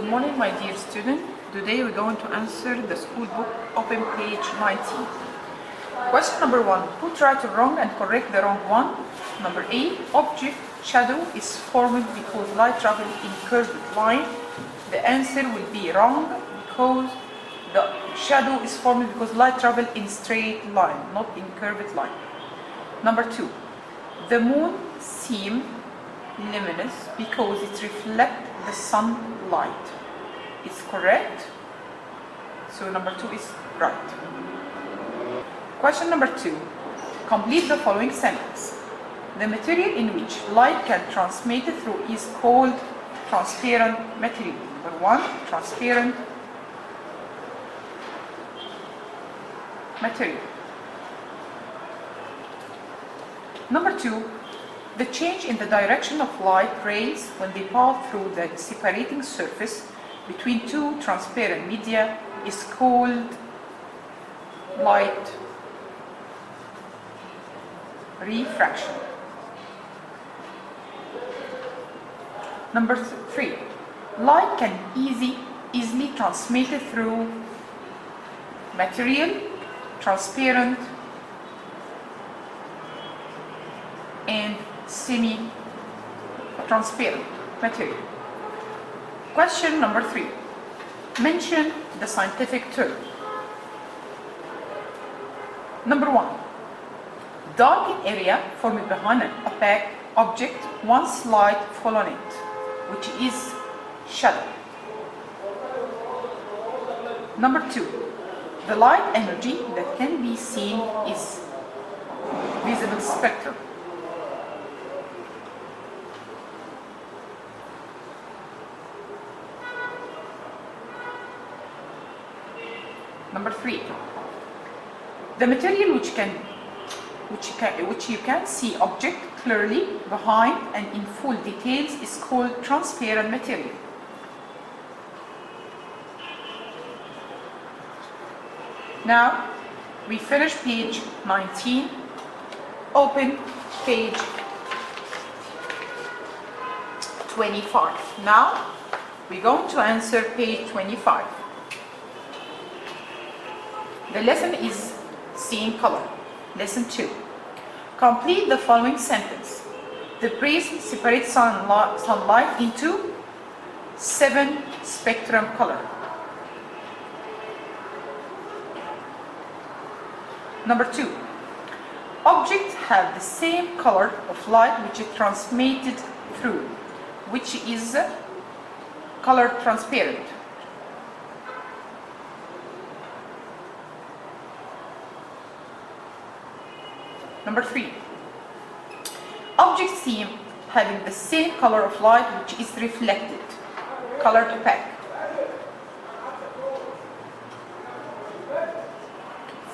Good morning, my dear student. Today we're going to answer the school book, open page 19. Question number 1. Put right or wrong and correct the wrong one. Number A. Object shadow is formed because light travels in curved line. The answer will be wrong because the shadow is formed because light travels in straight line, not in curved line. Number 2. The moon seems luminous because it reflects the sunlight. It's correct. So number 2 is right. Question number 2. Complete the following sentence. The material in which light can transmit through is called transparent material. Number 1, transparent material. Number 2. The change in the direction of light rays when they pass through the separating surface between two transparent media is called light refraction. Number 3. Light can easily transmitted through material, transparent, and semi-transparent material. Question number 3. Mention the scientific term. Number 1. Dark area formed behind an opaque object once light fall on it, which is shadow. Number 2. The light energy that can be seen is visible spectrum. Number 3. The material which you can see object clearly behind and in full details is called transparent material. Now we finish page 19. Open page 25. Now we're going to answer page 25. The lesson is seeing color. Lesson 2. Complete the following sentence. The prism separates sunlight into 7 spectrum color. Number 2. Objects have the same color of light which is transmitted through, which is color transparent. Number 3. Objects seem having the same color of light which is reflected, colored opaque.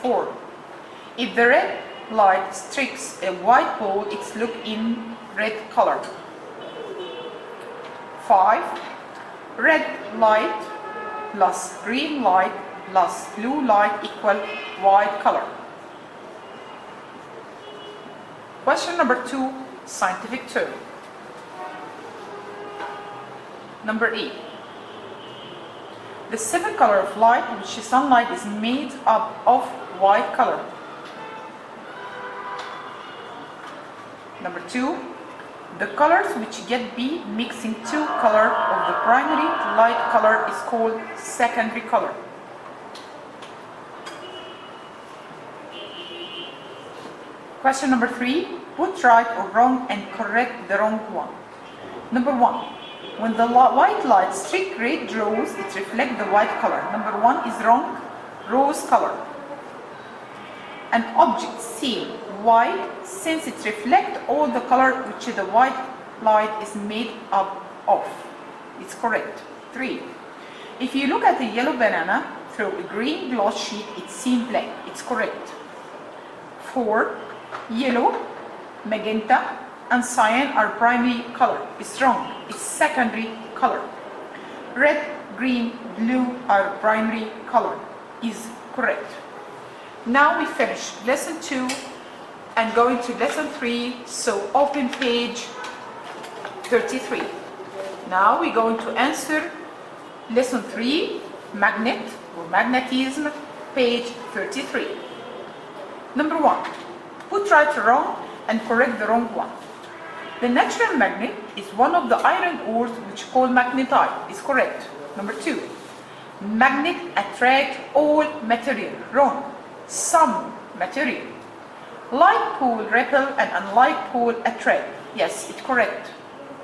4. If the red light strikes a white ball, it looks in red color. 5. Red light plus green light plus blue light equal white color. Question number 2, scientific term. Number 8. The 7 color of light which sunlight is made up of white color. Number 2. The colors which get be mixing 2 color of the primary light color is called secondary color. Question number 3. Put right or wrong and correct the wrong one. Number 1. When the white light strikes red rose, it reflects the white color. Number 1 is wrong. Rose color. An object seems white since it reflects all the color which the white light is made up of. It's correct. 3. If you look at a yellow banana through a green glass sheet, it seems black. It's correct. 4. Yellow, magenta, and cyan are primary color. It's wrong. It's secondary color. Red, green, blue are primary color. Is correct. Now we finish lesson 2 and going to lesson 3. So open page 33. Now we're going to answer Lesson 3, magnet or magnetism, page 33. Number 1, put right or wrong and correct the wrong one. The natural magnet is one of the iron ores which called magnetite, is correct. Number 2, magnet attract all material, wrong, some material. Like pole repel and unlike pole attract, yes, it's correct.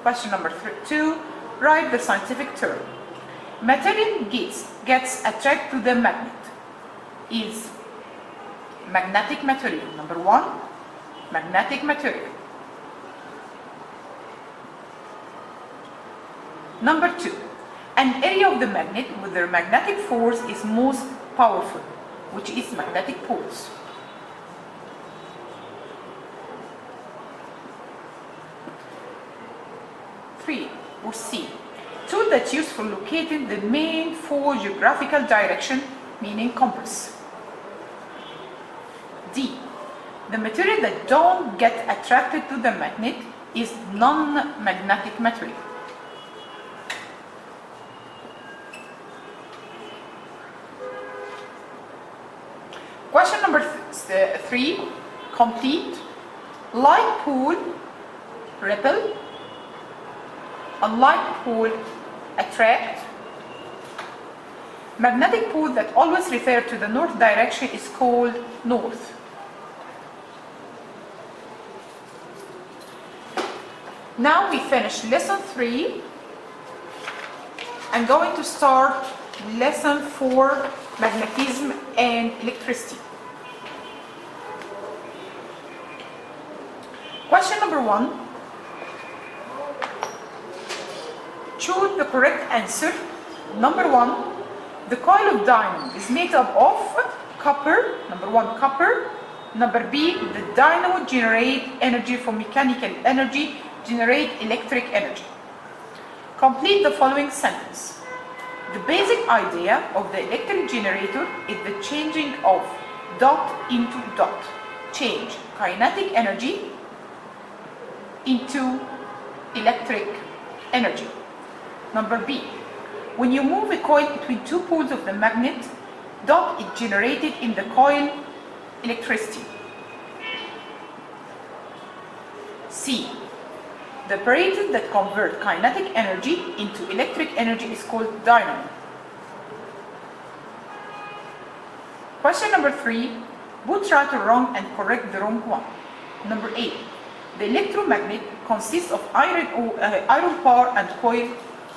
Question number 2, write the scientific term. Material gets attracted to the magnet is magnetic material. Number 1, magnetic material. Number 2, an area of the magnet with their magnetic force is most powerful, which is magnetic poles. Three, or C, tool that's used for locating the main 4 geographical direction, meaning compass. D, the material that don't get attracted to the magnet is non-magnetic material. Question number 3, complete. Like pole repel, unlike pole attract. Magnetic pole that always refer to the north direction is called north. Now we finish lesson 3. I'm going to start lesson 4, magnetism and electricity. Question number 1. Choose the correct answer. Number 1, the coil of dynamo is made up of copper. Number 1, copper. Number B, the dynamo generate energy from mechanical energy, generate electric energy. Complete the following sentence. The basic idea of the electric generator is the changing of dot into dot. Change kinetic energy into electric energy. Number B, when you move a coil between 2 poles of the magnet, dot is generated in the coil, electricity. C, the apparatus that convert kinetic energy into electric energy is called dynamo. Question number 3, put right or wrong and correct the wrong one. Number A, the electromagnet consists of iron bar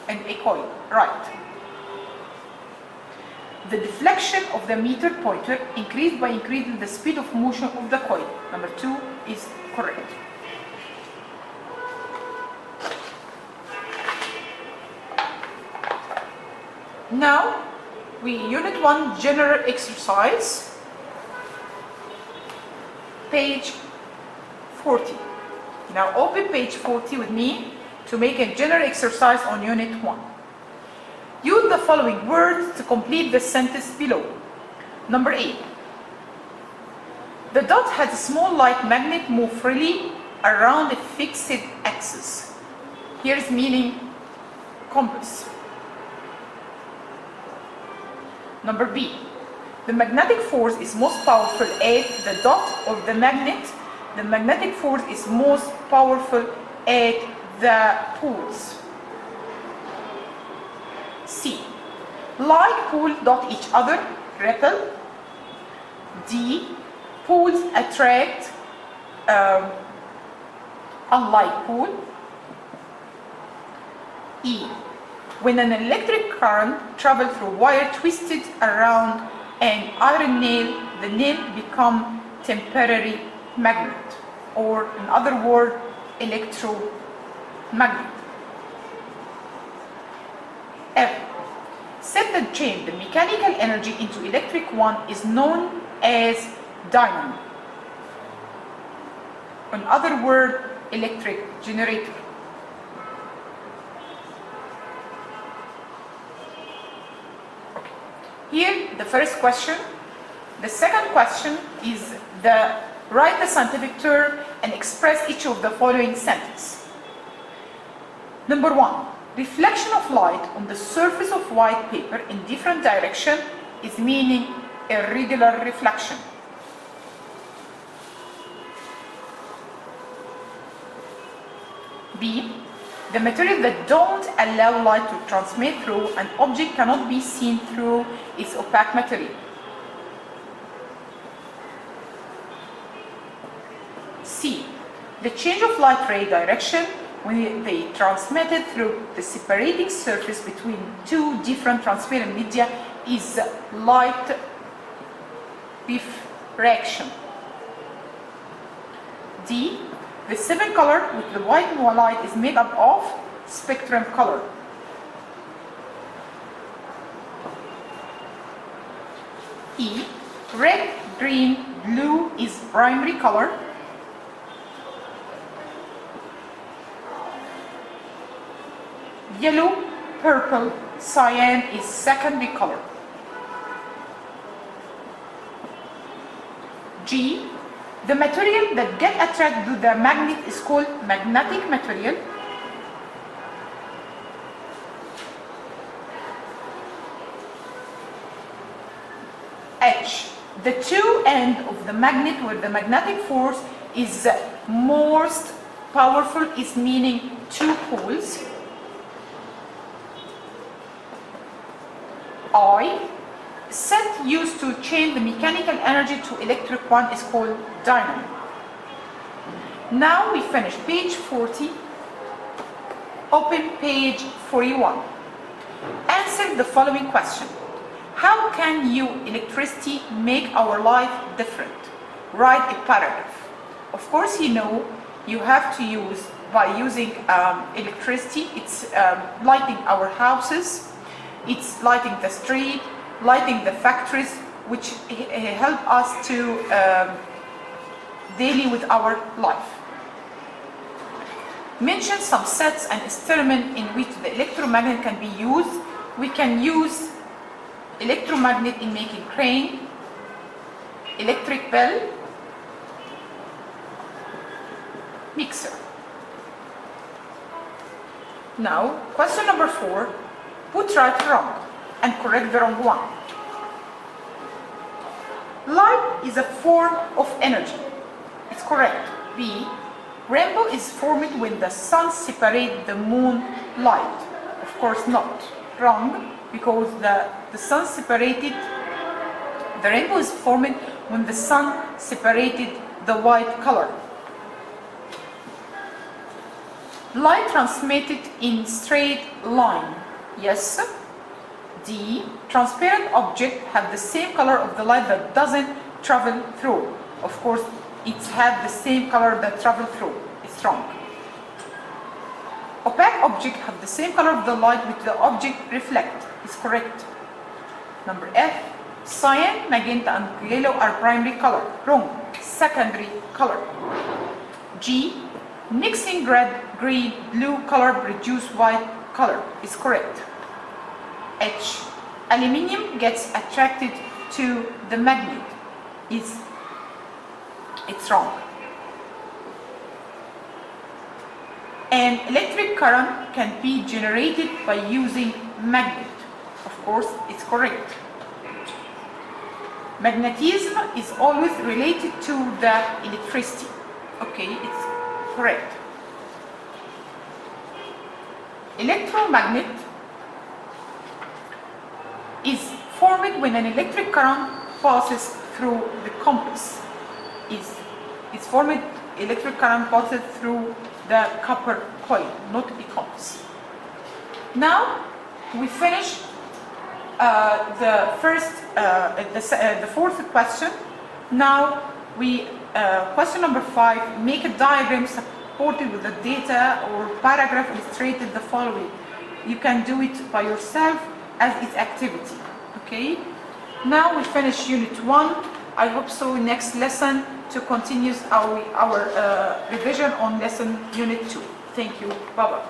and a coil. Right. The deflection of the meter pointer increased by increasing the speed of motion of the coil. Number 2 is correct. Now, unit 1 general exercise, page 40. Now open page 40 with me to make a general exercise on unit 1. Use the following words to complete the sentence below. Number 8. The dot has a small light magnet move freely around a fixed axis. Here's meaning compass. Number B. The magnetic force is most powerful at the dot of the magnet. The magnetic force is most powerful at the poles. C. Like poles dot each other, repel. D. Poles attract unlike pole. E. When an electric current travels through wire twisted around an iron nail, the nail becomes temporary magnet, or in other words, electromagnet. F. Set and change the mechanical energy into electric one is known as dynamo. In other words, electric generator. Okay. Here, the first question. The second question is write the scientific term and express each of the following sentences. Number 1. Reflection of light on the surface of white paper in different direction is meaning irregular reflection. B. The material that don't allow light to transmit through an object cannot be seen through its opaque material. C. The change of light ray direction when they transmitted through the separating surface between two different transparent media is light diffraction. D. The seven color with the white light is made up of spectrum color. E. Red, green, blue is primary color. Yellow, purple, cyan is secondary color. G. The material that get attracted to the magnet is called magnetic material. H. The two ends of the magnet where the magnetic force is most powerful is meaning two poles. I. Set used to change the mechanical energy to electric one is called dynamo. Now we finish page 40. Open page 41. Answer the following question. How can electricity make our life different? Write a paragraph. Of course, you have to use, by using electricity, it's lighting our houses, it's lighting the street, lighting the factories, which help us to daily with our life. Mention some sets and experiments in which the electromagnet can be used. We can use electromagnet in making crane, electric bell, mixer. Now, question number 4, put right or wrong and correct the wrong one. Light is a form of energy. It's correct. B. Rainbow is formed when the sun separates the moon light. Of course not. Wrong, because the sun separated, the rainbow is formed when the sun separated the white color. Light transmitted in straight line. Yes. D. Transparent objects have the same color of the light that doesn't travel through. Of course, it has the same color that travel through. It's wrong. Opaque objects have the same color of the light which the object reflects. It's correct. Number F. Cyan, magenta, and yellow are primary color. Wrong. Secondary color. G. Mixing red, green, blue color produce white color. Is correct. H. Aluminium gets attracted to the magnet. It's wrong. And electric current can be generated by using magnet. Of course, it's correct. Magnetism is always related to the electricity. Okay, it's correct. Electromagnet is formed when an electric current passes through the compass. It's formed, electric current passes through the copper coil, not the compass. Now we finish the fourth question. Now we question number 5. Make a diagram supported with the data or paragraph illustrated the following. You can do it by yourself as its activity. Okay. Now we finish unit 1. I hope so next lesson to continue our revision on lesson unit 2. Thank you. Bye bye.